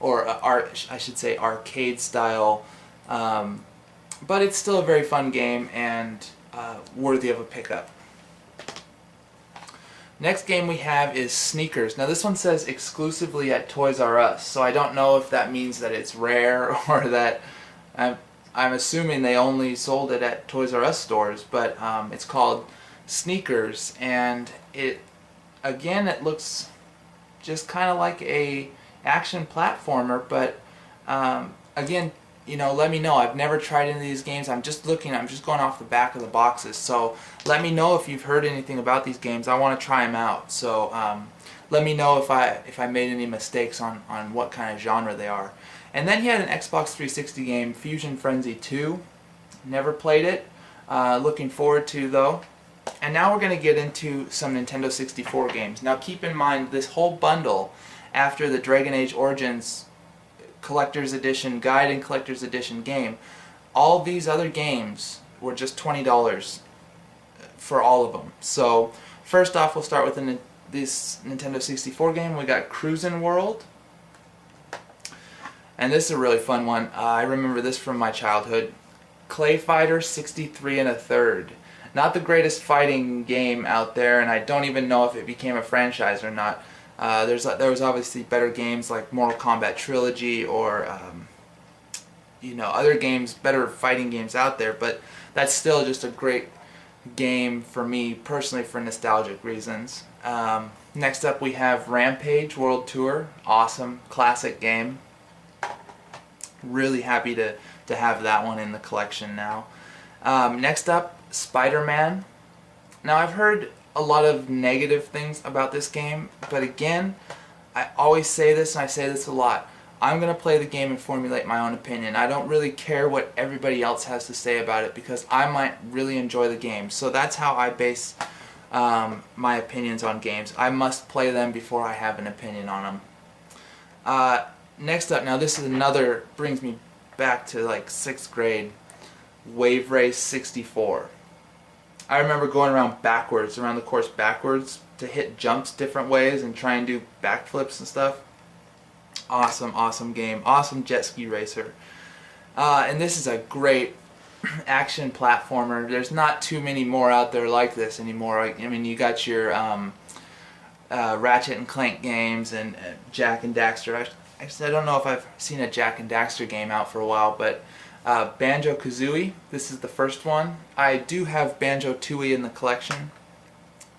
or I should say arcade style, but it's still a very fun game and worthy of a pickup. Next game we have is Sneakers. Now this one says exclusively at Toys R Us, so I don't know if that means that it's rare or that I'm assuming they only sold it at Toys R Us stores, but it's called Sneakers, and it looks just kind of like a action platformer, but again, you know, let me know. I've never tried any of these games. I'm just going off the back of the boxes, so let me know if you've heard anything about these games. I want to try them out, so let me know if I made any mistakes on what kind of genre they are. And then he had an Xbox 360 game, Fusion Frenzy 2. Never played it. Looking forward to, though. And now we're going to get into some Nintendo 64 games. Now keep in mind, this whole bundle, after the Dragon Age Origins Collector's Edition Guide and Collector's Edition game, all these other games were just $20 for all of them. So first off, we'll start with this Nintendo 64 game. We got Cruisin' World. And this is a really fun one. I remember this from my childhood. Clay Fighter 63 1/3. Not the greatest fighting game out there, and I don't even know if it became a franchise or not. There was obviously better games like Mortal Kombat Trilogy or you know, other games, better fighting games out there, but that's still just a great game for me personally for nostalgic reasons. Next up we have Rampage World Tour. Awesome, classic game. Really happy to have that one in the collection now. Next up, Spider-Man. Now I've heard a lot of negative things about this game, but again, I always say this, and I say this a lot. I'm going to play the game and formulate my own opinion. I don't really care what everybody else has to say about it because I might really enjoy the game. So that's how I base my opinions on games. I must play them before I have an opinion on them. Next up, now this is another, brings me back to like 6th grade, Wave Race 64. I remember going around the course backwards to hit jumps different ways and try and do backflips and stuff. Awesome, awesome game. Awesome jet ski racer. And this is a great action platformer. There's not too many more out there like this anymore. I mean, you got your Ratchet and Clank games and Jak and Daxter. Actually, I don't know if I've seen a Jak and Daxter game out for a while, but Banjo-Kazooie, this is the first one. I do have Banjo-Tooie in the collection,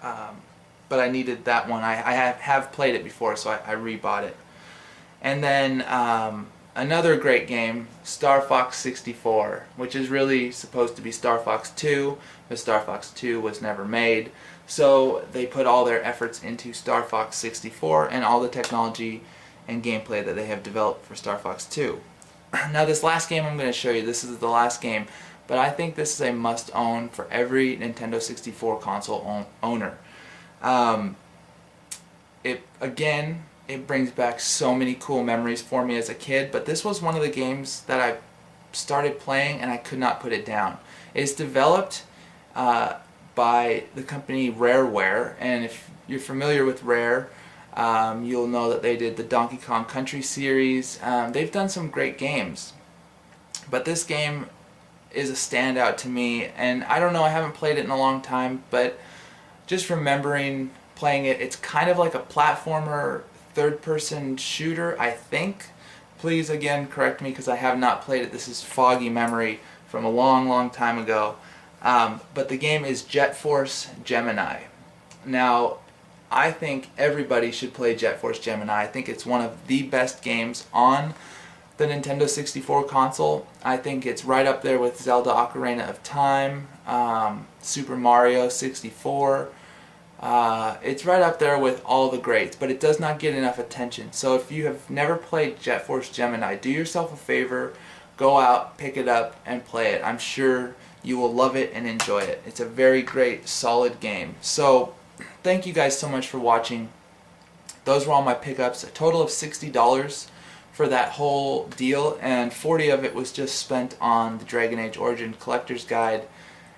but I needed that one. I have played it before, so I rebought it. And then another great game, Star Fox 64, which is really supposed to be Star Fox 2, but Star Fox 2 was never made. So they put all their efforts into Star Fox 64 and all the technology and gameplay that they have developed for Star Fox 2. Now this last game I'm going to show you, this is the last game, but I think this is a must-own for every Nintendo 64 console owner. It brings back so many cool memories for me as a kid, but this was one of the games that I started playing and I could not put it down. It's developed by the company Rareware, and if you're familiar with Rare, you'll know that they did the Donkey Kong Country series. They've done some great games, but this game is a standout to me, and I don't know, I haven't played it in a long time, but just remembering playing it, it's kind of like a platformer third-person shooter, I think. Please again correct me because I have not played it. This is foggy memory from a long time ago. But the game is Jet Force Gemini. Now I think everybody should play Jet Force Gemini. I think it's one of the best games on the Nintendo 64 console. I think it's right up there with Zelda Ocarina of Time, Super Mario 64. It's right up there with all the greats, but it does not get enough attention. So if you have never played Jet Force Gemini, do yourself a favor, go out, pick it up, and play it. I'm sure you will love it and enjoy it. It's a very great, solid game. So thank you guys so much for watching. Those were all my pickups. A total of $60 for that whole deal, and $40 of it was just spent on the Dragon Age Origins Collector's Guide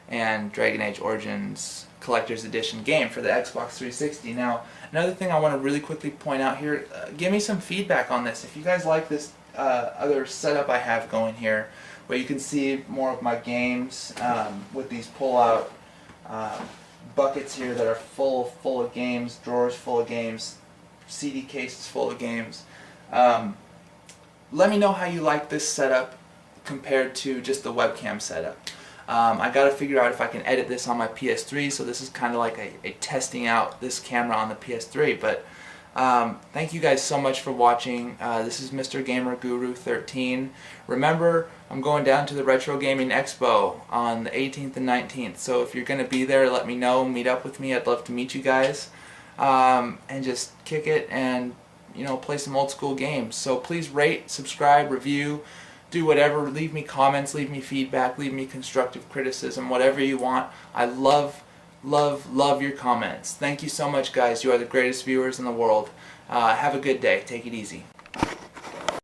and Dragon Age Origins collector's edition game for the Xbox 360. Now, another thing I want to really quickly point out here, give me some feedback on this. If you guys like this other setup I have going here, where you can see more of my games with these pull-out buckets here that are full of games, drawers full of games, CD cases full of games. Let me know how you like this setup compared to just the webcam setup. I got to figure out if I can edit this on my PS3, so this is kind of like a testing out this camera on the PS3. But thank you guys so much for watching. This is Mr. GamerGuru13. Remember, I'm going down to the Retro Gaming Expo on the 18th and 19th, so if you're going to be there, let me know, meet up with me. I'd love to meet you guys and just kick it and, you know, play some old school games. So please rate, subscribe, review, do whatever, leave me comments, leave me feedback, leave me constructive criticism, whatever you want. I love your comments. Thank you so much, guys. You are the greatest viewers in the world. Have a good day. Take it easy.